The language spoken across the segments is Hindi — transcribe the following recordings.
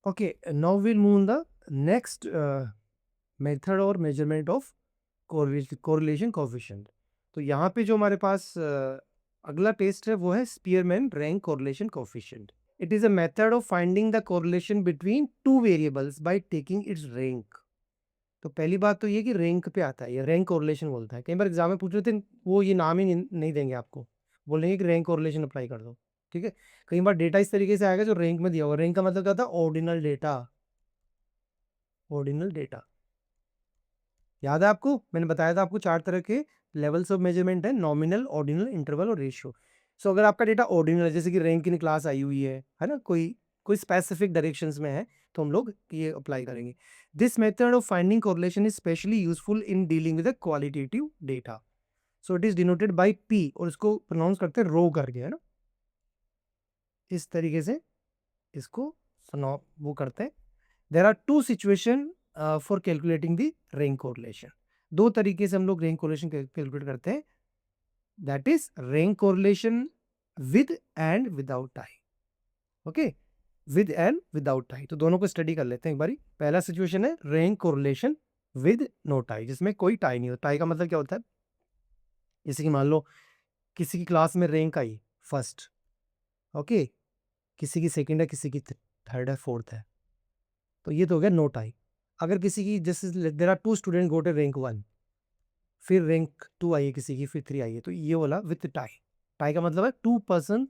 Okay, now we'll move on the next method or measurement of correlation coefficient. तो यहाँ पे जो हमारे पास अगला टेस्ट है वो है Spearman rank correlation coefficient. It is a method of finding the correlation between two variables by taking it's rank. तो पहली बात तो ये कि रैंक पे आता है, ये रैंक कोरिलेशन बोलता है. कई बार एग्जाम में पूछ रहे थे, वो ये नाम ही नहीं देंगे आपको, बोलेंगे कि रैंक कोरिलेशन अप्लाई कर दो. ठीक है. कई बार डेटा इस तरीके से आएगा जो रैंक में दिया होगा. रैंक का मतलब क्या था? Ordinal data. ऑर्डिनल डेटा याद है आपको? मैंने बताया था आपको 4 तरह के लेवल्स ऑफ मेजरमेंट है: नॉमिनल, ऑर्डिनल, इंटरवल और रेशियो. सो अगर आपका डेटा ऑर्डिनल है, जैसे कि रैंक की क्लास आई हुई है ना, कोई कोई स्पेसिफिक डायरेक्शंस में है, तो हम लोग ये अप्लाई करेंगे. This method of finding correlation is specially useful in dealing with qualitative data. So it is denoted by P, और इसको प्रोनाउंस करते हैं रो करके, है ना, इस तरीके से इसको वो करते हैं. There are two situation for calculating the rank correlation. दो तरीके से हम लोग रैंक कोरिलेशन कैलकुलेट करते हैं. That is rank correlation with and without tie. Okay, with and without tie. तो दोनों को स्टडी कर लेते हैं एक बारी. पहला सिचुएशन है rank correlation with no tie, जिसमें कोई टाई नहीं होता. टाई का मतलब क्या होता है? जैसे कि मान लो किसी की क्लास में रैंक आई फर्स्ट, ओके, किसी की सेकंड है, किसी की थर्ड है, फोर्थ है, तो ये तो हो गया नो टाई. अगर किसी की, जैसे there are two student got rank 1, फिर रैंक 2 आई है किसी की, फिर 3 आई है, तो ये वाला विथ टाई. टाई का मतलब है 2 person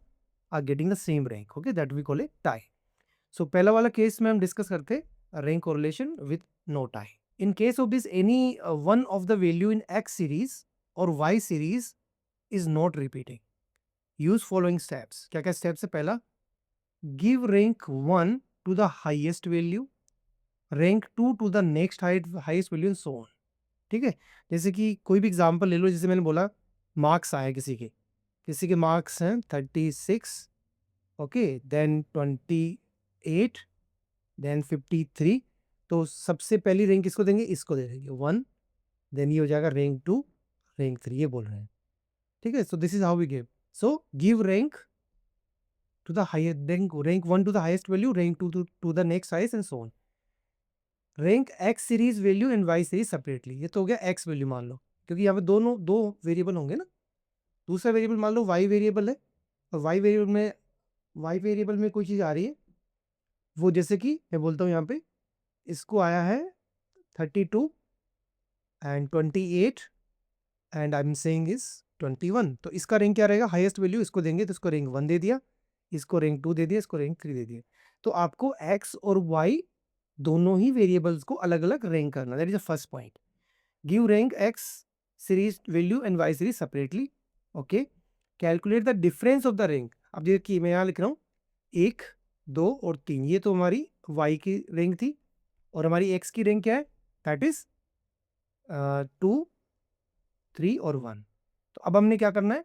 are getting the same rank. Okay, that we call a tie. So पहला वाला केस में हम डिस्कस करते rank correlation with no tie. In case of this, any one of the value in X series और Y series is not repeating, use following steps. क्या क्या स्टेप्स है? पहला, give rank 1 to the highest value, rank 2 to the next highest value and so on. ठीक है. जैसे कि कोई भी एग्जांपल ले लो, जैसे मैंने बोला मार्क्स आए किसी के मार्क्स हैं 36, ओके, देन 28, देन 53. तो सबसे पहली रैंक किसको देंगे? इसको दे देंगे 1, देन ये हो जाएगा रैंक 2, रैंक 3, ये बोल रहे हैं. ठीक है. So this is how we give. So give rank to the highest, rank 1 to the highest value, rank 2 to the next highest and so on. Rank x series value and y series separately. ये तो हो गया एक्स वैल्यू मान लो, क्योंकि यहाँ पे दोनों दो वेरिएबल होंगे ना. दूसरा वेरिएबल मान लो वाई वेरिएबल है, और वाई वेरिएबल में कोई चीज़ आ रही है, वो जैसे कि मैं बोलता हूँ यहाँ पे इसको आया है 32 and 28 and I am saying is 21. तो इसका रैंक क्या रहेगा? हाईएस्ट वैल्यू इसको देंगे, तो इसको रैंक 1 दे दिया, इसको रैंक 2 दे दिया, इसको रैंक 3 दे दिया. तो आपको एक्स और वाई दोनों ही वेरिएबल्स को अलग अलग रैंक करना. That is the first point. Give rank x series value and y series separately. Okay. Calculate the difference of the rank. अब देखिए मैं यहाँ लिख रहा हूँ 1, 2 और 3. ये तो हमारी वाई की रैंक थी, और हमारी एक्स की रैंक क्या है? दैट इज 2, 3 और 1. तो अब हमने क्या करना है?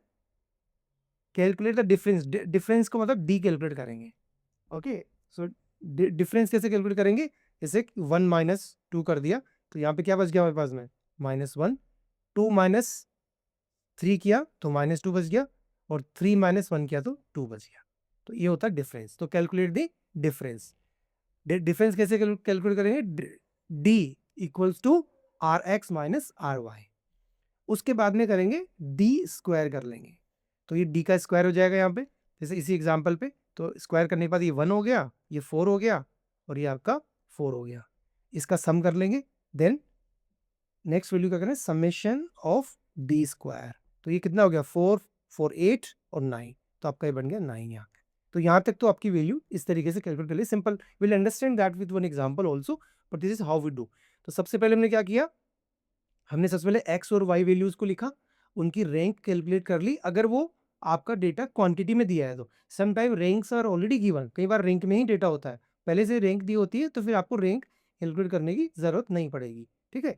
Calculate the difference. डिफरेंस को मतलब डी कैलकुलेट करेंगे. ओके. सो डिफरेंस कैसे कैलकुलेट करेंगे? जैसे 1 माइनस 2 कर दिया, तो यहाँ पे क्या बच गया हमारे पास में? -1. 2 माइनस 3 किया तो -2 बच गया, और 3 माइनस 1 किया तो 2 बच गया. तो ये होता है डिफरेंस. तो कैलकुलेट द डिफरेंस. डिफरेंस कैसे कैलकुलेट करेंगे? D equals to r x minus r y. उसके बाद में करेंगे डी स्क्वायर कर लेंगे, तो ये डी का स्क्वायर हो जाएगा यहाँ पे, जैसे इसी एग्जाम्पल पे. तो स्क्वायर करने के बाद ये 1 हो गया, ये 4 हो गया, और ये आपका 4 हो गया. इसका सम कर लेंगे. देन नेक्स्ट वैल्यू क्या करें? Summation of D square. तो ये कितना हो गया? 4, 4, 8 और 9. तो आपका ये बन गया 9 यहाँ. तो यहाँ तक तो आपकी वैल्यू इस तरीके से कैलकुलेट कर ली. Simple. Will understand that with one example also, but this is how we do. तो सबसे पहले हमने क्या किया? हमने सबसे पहले एक्स और वाई वैल्यूज को लिखा, उनकी रैंक कैलकुलेट कर ली, अगर वो आपका डेटा क्वांटिटी में दिया है तो. Sometime ranks are already given, कई बार रैंक में ही डेटा होता है, पहले से रैंक दी होती है, तो फिर आपको रैंक कैलकुलेट करने की जरूरत नहीं पड़ेगी. ठीक है.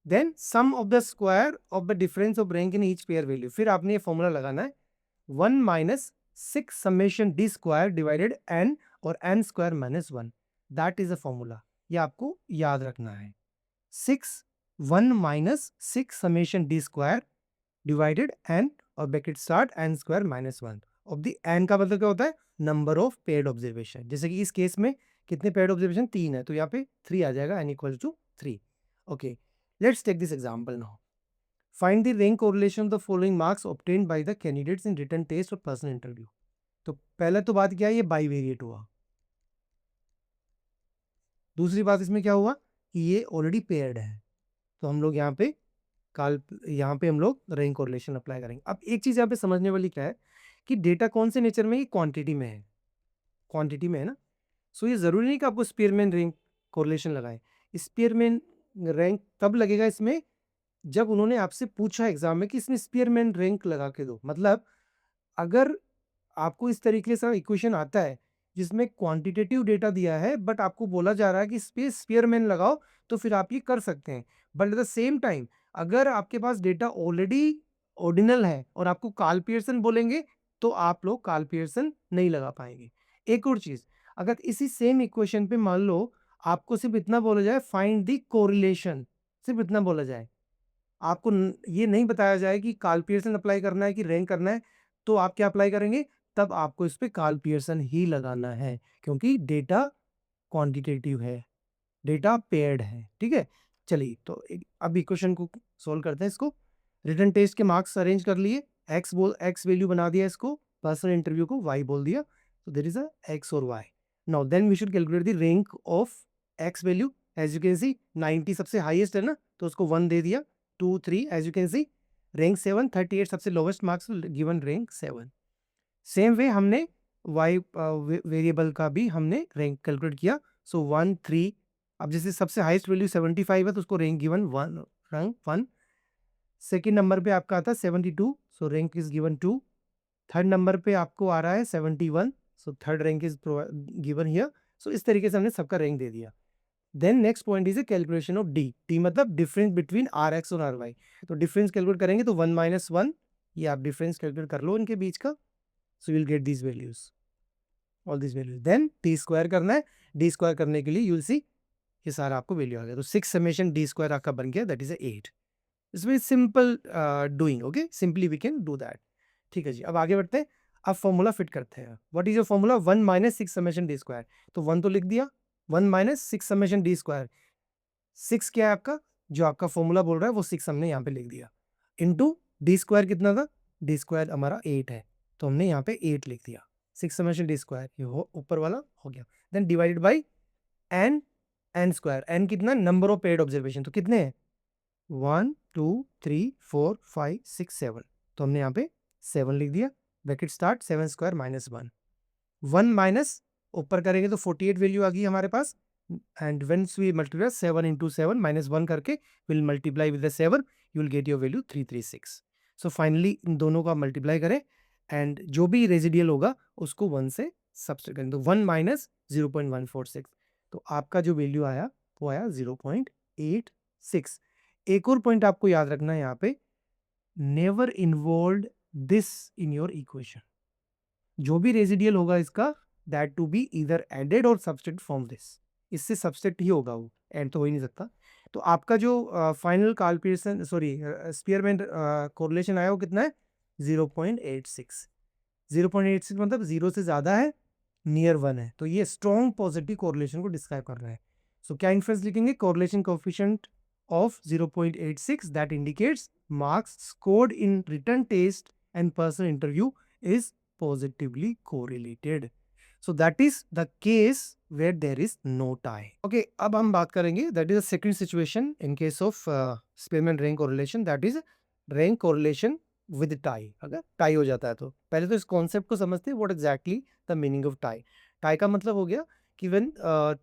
Then sum of the square of the difference of rank in each pair value. फिर आपने ये फॉर्मूला लगाना है 1 minus 6 summation D square divided N, और N square minus 1. That is a formula. ये आपको याद रखना है. 6 1 minus 6 summation D square divided N, और bracket start N square minus 1. Of the N का मतलब क्या होता है? Number of paired observation. जैसे कि इस केस में कितने पेयर्ड ऑब्जर्वेशन? 3 है, तो यहाँ पे 3 आ जाएगा, n equal to 3. Okay, let's take this example now. Find the rank correlation of the following marks obtained by the candidates in written test और पर्सनल इंटरव्यू. तो पहले तो बात क्या है, ये बाईवेरिएट हुआ. दूसरी बात इसमें क्या हुआ कि ये ऑलरेडी पेयर्ड है, तो हम लोग यहाँ पे हम लोग रैंक कोरिलेशन अप्लाई करेंगे. अब एक चीज यहाँ पे समझने वाली क्या है कि डेटा कौन से नेचर में है, क्वांटिटी में है. क्वांटिटी में है ना, सो ये जरूरी नहीं कि आपको स्पीयरमैन रैंक कोरिलेशन लगाए. स्पीयरमैन रैंक तब लगेगा इसमें जब उन्होंने आपसे पूछा एग्जाम में कि इसमें स्पीयरमैन रैंक लगा के दो. मतलब अगर आपको इस तरीके से इक्वेशन आता है जिसमें क्वांटिटेटिव डेटा दिया है बट आपको बोला जा रहा है कि इस पे स्पीयरमैन लगाओ, तो फिर आप ये कर सकते हैं. But at the same time अगर आपके पास डेटा ऑलरेडी ऑर्डिनल है और आपको कार्ल पियर्सन बोलेंगे, तो आप लोग कार्ल पियर्सन नहीं लगा पाएंगे. एक और चीज, अगर इसी सेम इक्वेशन पे मान लो आपको सिर्फ इतना बोला जाए फाइंड द कोरिलेशन, सिर्फ इतना बोला जाए, आपको ये नहीं बताया जाए कि कार्ल पियर्सन अप्लाई करना है कि रैंक करना है, तो आप क्या अप्लाई करेंगे? तब आपको इस पे कार्ल पियर्सन ही लगाना है, क्योंकि डेटा क्वांटिटेटिव है, डेटा पेयर्ड है. ठीक है, चलिए तो अब इक्वेशन को सोल्व करते हैं. इसको रिटन टेस्ट के मार्क्स अरेंज कर लिए, एक्स वैल्यू बना दिया, इसको पर्सनल इंटरव्यू को वाई बोल दिया, तो देयर इज अ एक्स और y. Now then we should calculate the rank of x value. As you can see 90 सबसे हाईएस्ट है ना, तो उसको 1 दे दिया. 2 3 as you can see. Rank 7 38 सबसे lowest marks given rank 7. Same way हमने वाई वेरिएबल का भी हमने रैंक कैलकुलेट किया. सो 1 3, अब जैसे सबसे हाईएस्ट वैल्यू 75 है तो उसको rank given 1, rank 1. Second number पे आपका आता है 72, so rank is given 2. Third number पे आपको आ रहा है 71, so third rank is given here. So इस तरीके से हमने सबका रैंक दे दिया. Then next point is a calculation of D. D मतलब डिफरेंस बिटवीन आर एक्स और आर वाई. तो डिफरेंस कैलकुलेट करेंगे तो 1 - 1, ये आप डिफरेंस कैलकुलेट कर लो इनके बीच का. So will get these values, all these values. Then d square करना है. डी स्क्वायर करने के लिए यू विल सी ये सारा आपको वैल्यू आ गया. तो 6 समेशन डी स्क्वायर आपका बन गया, that is 8. It's very simple doing. Okay, simply we can do that. ठीक है जी, अब आगे बढ़ते हैं. अब फॉर्मूला फिट करते हैं. What is your formula? 1 - 6 summation D square. तो 1 तो लिख दिया, 1 - 6 समेशन डी स्क्वायर. 6 क्या है आपका, जो आपका फॉर्मूला बोल रहा है वो 6 हमने यहाँ पे लिख दिया, इनटू डी स्क्वायर कितना था? डी स्क्वायर हमारा 8 है, तो हमने यहाँ पे 8 लिख दिया. 6 समेशन डी स्क्वायर, ये हो ऊपर वाला हो गया. Then divided by N square. N कितना? Number of paired observation. तो कितने हैं? 1 2 3 4 5 6 7, तो हमने यहाँ पे 7 लिख दिया. Bracket start 7 square minus 1. 1 minus ऊपर करेंगे तो 48 वैल्यू आ गई हमारे पास. And whence we multiply 7 into 7 minus 1 करके will multiply with the 7, you will get your value 336. So finally इन दोनों का मल्टीप्लाई करें एंड जो भी रेजिडियल होगा उसको 1 से सब्सट्रैक्ट करें. तो 1 माइनस 0.146, तो आपका जो वैल्यू आया वो आया 0.86. एक और पॉइंट आपको याद रखना है यहाँ पे, never involve this in your equation. जो भी रेजिडियल होगा इसका, दैट टू बी इधर एडेड और सब्सट्रैक्ट फ्रॉम दिस. इससे सब्सट्रैक्ट ही होगा, वो ऐड तो हो ही नहीं सकता. तो आपका जो final Karl Pearson Spearman correlation आया वो कितना है? 0.86. 0.86 मतलब 0 से ज्यादा है, नियर 1 है, तो ये स्ट्रॉन्ग पॉजिटिव कोरिलेशन को डिस्क्राइब कर रहा है. सो क्या इन्फ्रेंस लिखेंगे? Correlation coefficient of 0.86 that indicates marks scored in written test and personal interview is positively correlated. So that is the case where there is no tie. Okay, अब हम बात करेंगे that is the second situation in case of Spearman rank correlation, that is rank correlation with tie. अगर tie हो जाता है तो पहले तो इस कॉन्सेप्ट को समझते हैं, what exactly the meaning of tie. tie का मतलब हो गया कि when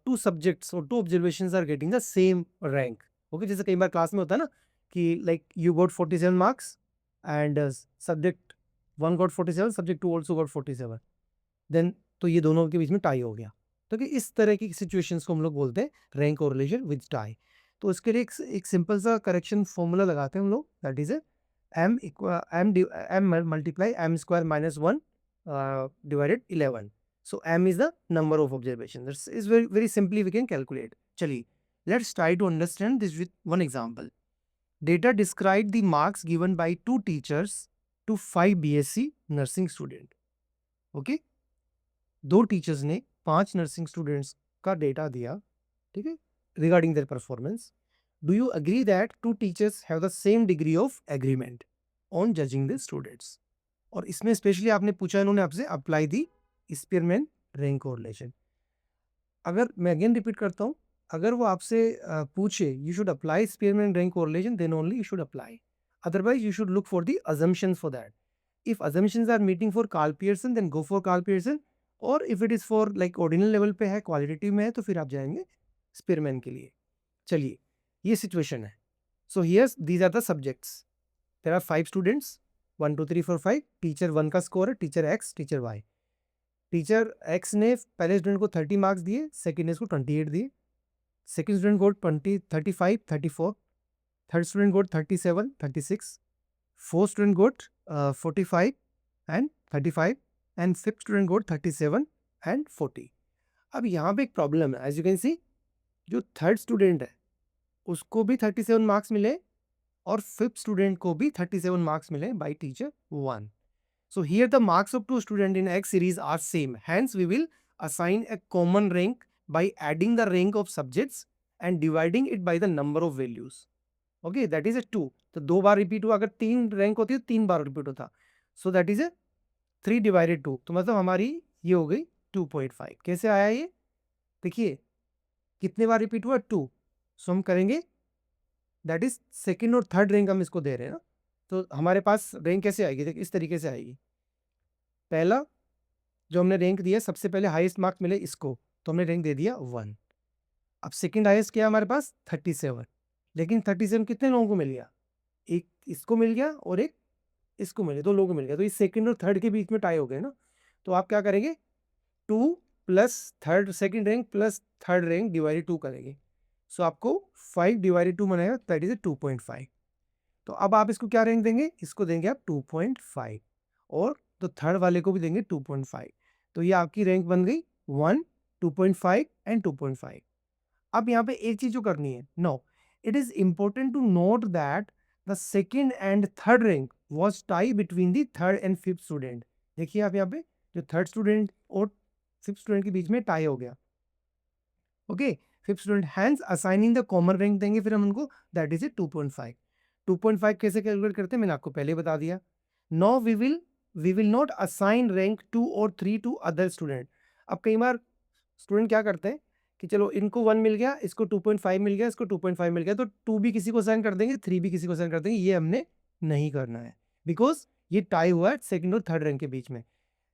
two subjects or two observations are getting the same rank. Okay, जैसे कई बार क्लास में होता है ना कि like you got 47 marks and subject 1 got 47, subject 2 also got 47, then तो ये दोनों के बीच में टाई हो गया. तो कि इस तरह की सिचुएशंस को हम लोग बोलते हैं रैंक कोरिलेशन विद टाई. तो इसके लिए एक सिंपल सा करेक्शन फॉर्मूला लगाते हैं हम लोग, that is m multiply m square minus 1 divided 11. So m is the number of observation. This is very simply we can calculate. चलिए, let's try to understand this with one example. Data describe the marks given by 2 teachers to 5 BSc nursing student. Okay? 2 teachers ने 5 नर्सिंग स्टूडेंट्स आपका डेटा दिया, ठीक है, regarding their performance, do you agree that two teachers have the same degree of agreement on judging the students? और इसमें स्पेशली आपने पूछा इन्होंने आपसे apply the Spearman rank correlation. अगर मैं अगेन रिपीट करता हूँ, अगर वो आपसे पूछे you should apply Spearman rank correlation, then only you should apply, otherwise you should look for the assumptions for that. if assumptions are meeting for Carl Pearson, then go for Carl Pearson, और if it is for like ordinal level पे है, क्वालिटेटिव में है, तो फिर आप जाएंगे स्पीयरमैन के लिए। चलिए, ये सिचुएशन है। So here's these are the subjects, there are 5 students, 1 2 3 4 5, teacher 1 का स्कोर है, teacher x, teacher y. Teacher x ने पहले स्टूडेंट को 30 मार्क्स दिए, सेकेंड ने इसको 28 दिए, सेकेंड स्टूडेंट को 20 35 34, थर्ड स्टूडेंट को 37 36, fourth student got 45 and 35, and fifth student got 37 and 40। अब यहाँ पे एक प्रॉब्लम है, एज यू कैन सी, जो थर्ड स्टूडेंट है उसको भी 37 मार्क्स मिले और फिफ्थ स्टूडेंट को भी 37 मार्क्स मिले bye teacher 1। So here the marks of two students in X series are same. Hence we will assign a common rank by adding the rank of subjects and dividing it by the number of values. Okay, that is a 2. तो 2 बार रिपीट हुआ, अगर 3 रैंक होती है 3 बार रिपीट होता, so that is a 3 divided 2, तो मतलब हमारी ये हो गई 2.5। कैसे आया ये? देखिए कितने बार रिपीट हुआ, 2, सो हम करेंगे दैट इज सेकेंड और थर्ड रैंक हम इसको दे रहे हैं ना, तो हमारे पास रैंक कैसे आएगी, देखिए इस तरीके से आएगी। पहला जो हमने रैंक दिया, सबसे पहले हाईएस्ट मार्क मिले इसको, तो हमने रैंक दे दिया 1। अब सेकंड हाईएस्ट क्या है हमारे पास, 37, लेकिन 37 कितने लोगों को मिल गया, एक इसको मिल गया और एक इसको मिल गया, 2 लोगों को मिल गया, तो इस सेकंड और थर्ड के बीच में टाई हो गए ना। तो आप क्या करेंगे, 2 plus third second rank plus third rank divided 2 करेंगे, सो आपको 5 डिवाइडेड 2 बनेगा, दैट इज 2.5। तो अब आप इसको क्या रैंक देंगे, इसको देंगे आप 2.5, और तो थर्ड वाले को भी देंगे 2.5, तो ये आपकी रैंक बन गई 1, 2.5 एंड 2.5। अब यहाँ पे एक चीज जो करनी है, no, it is important to note that the second and third rank was tie between the third and fifth student. देखिए आप यहाँ पे जो थर्ड स्टूडेंट और फिफ्थ स्टूडेंट के बीच में टाई हो गया। Okay, fifth student, hence assigning the common rank देंगे फिर हम उनको, दैट इज ए 2.5। 2.5 कैसे कैलकुलेट करते हैं मैंने आपको पहले बता दिया। No we will not assign rank 2 और 3 टू अदर स्टूडेंट। अब कई बार स्टूडेंट क्या करते हैं कि चलो इनको 1 मिल गया, इसको 2.5 मिल गया, इसको 2.5 मिल गया, तो 2 भी किसी को असाइन कर देंगे, 3 भी किसी को असाइन कर देंगे, ये हमने नहीं करना है, बिकॉज ये टाई हुआ है सेकंड और थर्ड रैंक के बीच में।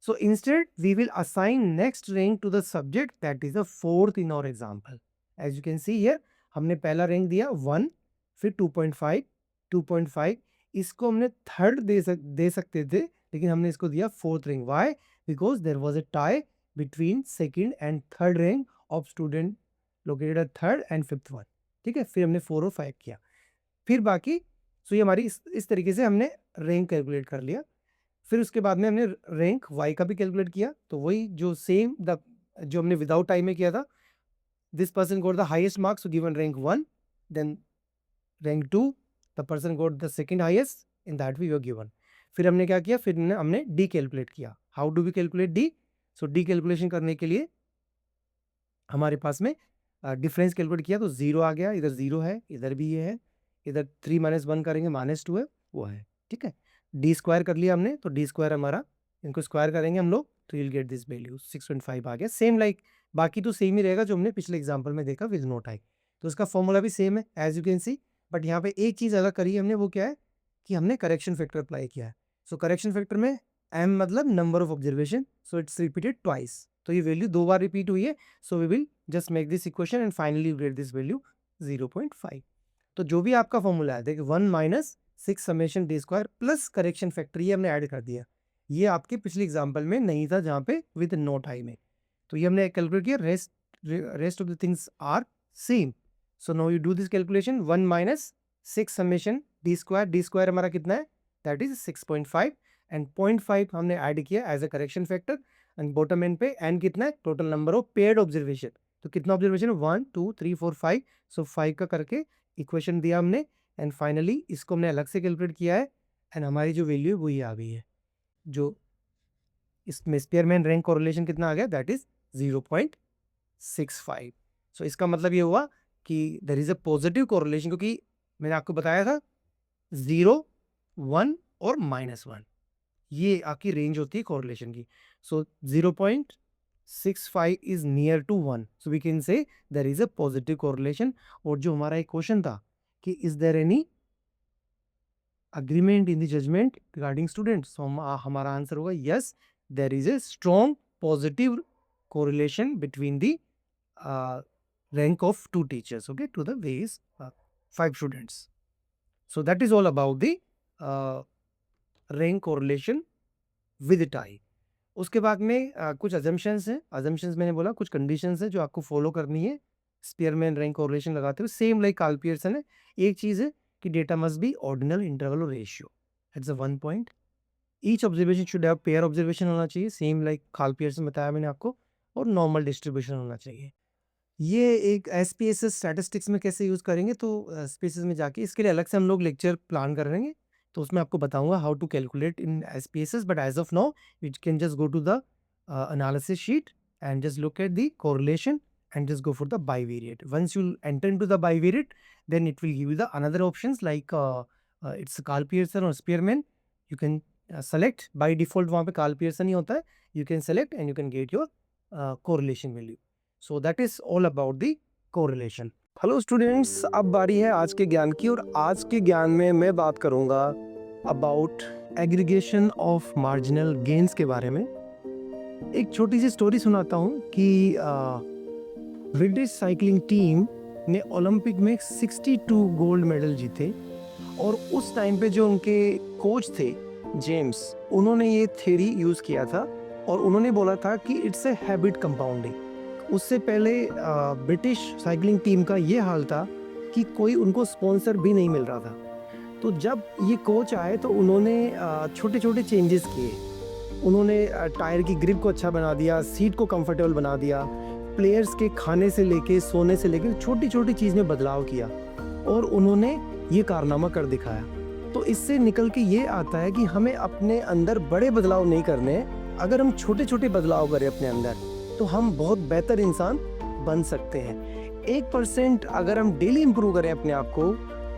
So instead, we will assign next rank to the subject that is the fourth in our example. As you can see here, हमने पहला रैंक दिया 1, फिर 2.5, 2.5, इसको हमने थर्ड दे सकते थे, लेकिन हमने इसको दिया fourth rank. Why? Because there was a tie between second and third rank of student located at third and fifth one. ठीक है, फिर हमने 4 और 5 किया, फिर बाकी, सो ये हमारी इस तरीके से हमने रैंक कैलकुलेट कर लिया। फिर उसके बाद में हमने रैंक वाई का भी कैलकुलेट किया, तो वही जो सेम जो हमने विदाउट टाइम में किया था, this person got the highest marks, given rank 1, then rank 2, the person got the second highest, in that we were given. फिर हमने क्या किया, फिर हमने डी कैलकुलेट किया। How do we calculate d? So d calculation करने के लिए हमारे पास में डिफरेंस कैलकुलेट किया, तो 0 आ गया, इधर 0 है, इधर भी ये है, इधर 3 - 1 करेंगे, -2 है, वो है, ठीक है। डी स्क्वायर कर लिया हमने, तो डी स्क्वायर हमारा, इनको स्क्वायर करेंगे हम लोग, तो यूल गेट दिस वैल्यू 6.5 आ गया। सेम लाइक बाकी तो सेम ही रहेगा जो हमने पिछले एग्जाम्पल में देखा विद नो टाई, तो उसका फॉर्मूला भी सेम है as you can see, but यहाँ पे एक चीज़ अलग करी है हमने, वो क्या है कि हमने करेक्शन फैक्टर अप्लाई किया है। सो करेक्शन फैक्टर में एम मतलब number of observation, so it's repeated twice, तो ये वैल्यू 2 बार रिपीट हुई है, so we will just make this equation and finally get this value 0.5। तो जो भी आपका फॉर्मूला है, देखिए 1 - 6 summation D square plus correction factor, ये हमने ऐड कर दिया, ये आपके पिछले एग्जाम्पल में नहीं था जहाँ पे विद नो टाई में, तो ये हमने कैलकुलेट किया, rest of the things are same. So now you do this calculation, 1 - 6 summation D square हमारा कितना है, दैट इज 6.5, एंड 0.5 हमने ऐड किया as a correction factor, and bottom end पे एन कितना है, total number of paired observation, तो कितना ऑब्जर्वेशन है, 1 2 3 4 5, सो 5 का करके इक्वेशन दिया हमने, एंड फाइनली इसको हमने अलग से कैलकुलेट किया है, एंड हमारी जो वैल्यू है वही आ गई है, जो इसमें स्पीयरमैन रैंक कोरिलेशन कितना आ गया, दैट इज 0.6। 0.65। सो इसका मतलब ये हुआ कि there is a positive correlation, क्योंकि मैंने आपको बताया था 0, 1 और -1, ये आपकी रेंज होती है कोरिलेशन की। So 0.65 is near to 1, so we can say there is a positive correlation. और जो हमारा एक क्वेश्चन था कि is there any agreement in the judgment regarding students, so हमारा आंसर होगा yes, there is a strong positive correlation between the rank of two teachers, okay, to the various 5 students. So that is all about the rank correlation with tie. उसके बाद में कुछ assumptions हैं, assumptions मैंने बोला कुछ conditions हैं जो आपको follow करनी है स्पीयरमैन रैंक कोरिलेशन लगाते हुए, सेम लाइक कार्ल पियर्सन है। एक चीज़ है कि data must be ordinal, interval और ratio, it's a 1 point. Each observation should have pair observation होना चाहिए, सेम लाइक कार्ल पियर्सन बताया मैंने आपको, और नॉर्मल डिस्ट्रीब्यूशन होना चाहिए। ये एक एसपीएसएस स्टैटिस्टिक्स में कैसे यूज़ करेंगे, तो एसपीएसएस में जाके इसके लिए अलग से हम लोग लेक्चर प्लान करेंगे, तो उसमें आपको बताऊंगा how to calculate in SPSS. But as of now you can just go to the analysis sheet and just look at the correlation and just go for the bivariate. Once you enter into the bivariate, then it will give you the another options like it's Karl Pearson or Spearman. You can select by default, वहाँ पे Karl Pearson ही होता है, you can select and you can get your correlation value. So that is all about the correlation. Hello students, अब बारी है आज के ज्ञान की, और आज के ज्ञान में मैं बात करूँगा about aggregation of marginal gains के बारे में। एक छोटी सी स्टोरी सुनाता हूँ कि ब्रिटिश साइकिलिंग टीम ने ओलंपिक में 62 गोल्ड मेडल जीते, और उस टाइम पे जो उनके कोच थे जेम्स, उन्होंने ये थ्योरी यूज़ किया था और उन्होंने बोला था कि इट्स ए हैबिट कंपाउंडिंग। उससे पहले ब्रिटिश साइकिलिंग टीम का ये हाल था कि कोई उनको स्पॉन्सर भी नहीं मिल रहा था। तो जब ये कोच आए तो उन्होंने छोटे छोटे चेंजेस किए। उन्होंने टायर की ग्रिप को अच्छा बना दिया, सीट को कंफर्टेबल बना दिया, प्लेयर्स के खाने से लेके सोने से लेके छोटी छोटी चीज़ में बदलाव किया, और उन्होंने ये कारनामा कर दिखाया। तो इससे निकल के ये आता है कि हमें अपने अंदर बड़े बदलाव नहीं करने, अगर हम छोटे छोटे बदलाव करें अपने अंदर तो हम बहुत बेहतर इंसान बन सकते हैं। 1% अगर हम डेली इम्प्रूव करें अपने आप को,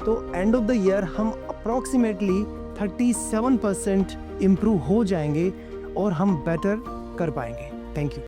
तो एंड ऑफ द ईयर हम अप्रॉक्सीमेटली 37% इम्प्रूव हो जाएंगे और हम बेटर कर पाएंगे। Thank you.